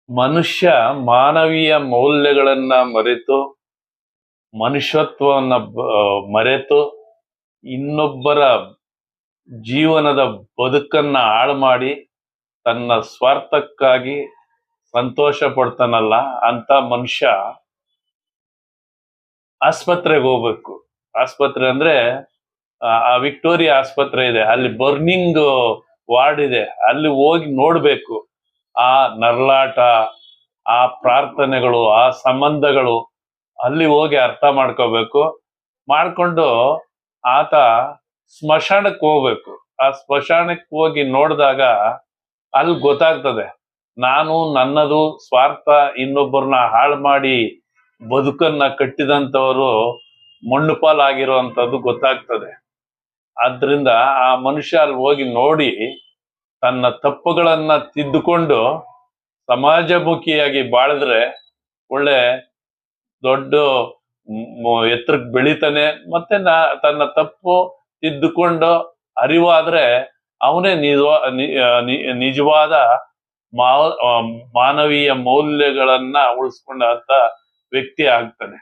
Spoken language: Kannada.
ಮನುಷ್ಯ ಮಾನವೀಯ ಮೌಲ್ಯಗಳನ್ನ ಮರೆತು, ಮನುಷ್ಯತ್ವವನ್ನ ಮರೆತು, ಇನ್ನೊಬ್ಬರ ಜೀವನದ ಬದುಕನ್ನ ಹಾಳು ಮಾಡಿ ತನ್ನ ಸ್ವಾರ್ಥಕ್ಕಾಗಿ ಸಂತೋಷ ಪಡ್ತಾನಲ್ಲ ಅಂತ ಮನುಷ್ಯ ಆಸ್ಪತ್ರೆಗೆ ಹೋಗ್ಬೇಕು. ಆಸ್ಪತ್ರೆ ಅಂದ್ರೆ ಆ ವಿಕ್ಟೋರಿಯಾ ಆಸ್ಪತ್ರೆ ಇದೆ, ಅಲ್ಲಿ ಬರ್ನಿಂಗ್ ವಾರ್ಡ್ ಇದೆ, ಅಲ್ಲಿ ಹೋಗಿ ನೋಡ್ಬೇಕು. ಆ ನರಳಾಟ, ಆ ಪ್ರಾರ್ಥನೆಗಳು, ಆ ಸಂಬಂಧಗಳು ಅಲ್ಲಿ ಹೋಗಿ ಅರ್ಥ ಮಾಡ್ಕೋಬೇಕು. ಮಾಡ್ಕೊಂಡು ಆತ ಸ್ಮಶಾನಕ್ಕೆ ಹೋಗ್ಬೇಕು. ಆ ಸ್ಮಶಾನಕ್ಕೆ ಹೋಗಿ ನೋಡಿದಾಗ ಅಲ್ಲಿ ಗೊತ್ತಾಗ್ತದೆ, ನಾನು ನನ್ನದು ಸ್ವಾರ್ಥ ಇನ್ನೊಬ್ಬರನ್ನ ಹಾಳು ಮಾಡಿ ಬದುಕನ್ನ ಕಟ್ಟಿದಂಥವರು ಮಣ್ಣು ಪಾಲಾಗಿರುವಂಥದ್ದು ಗೊತ್ತಾಗ್ತದೆ. ಆದ್ರಿಂದ ಆ ಮನುಷ್ಯ ಅಲ್ಲಿ ಹೋಗಿ ನೋಡಿ ತನ್ನ ತಪ್ಪುಗಳನ್ನ ತಿದ್ದುಕೊಂಡು ಸಮಾಜಮುಖಿಯಾಗಿ ಬಾಳಿದ್ರೆ ಒಳ್ಳೆ ದೊಡ್ಡ ಎತ್ತರಕ್ಕೆ ಬೆಳಿತಾನೆ. ಮತ್ತೆ ತನ್ನ ತಪ್ಪು ತಿದ್ದುಕೊಂಡು ಅರಿವಾದ್ರೆ ಅವನೇ ನಿಜವಾದ ಮಾನವೀಯ ಮೌಲ್ಯಗಳನ್ನ ಉಳಿಸ್ಕೊಂಡಂತ ವ್ಯಕ್ತಿ ಆಗ್ತಾನೆ.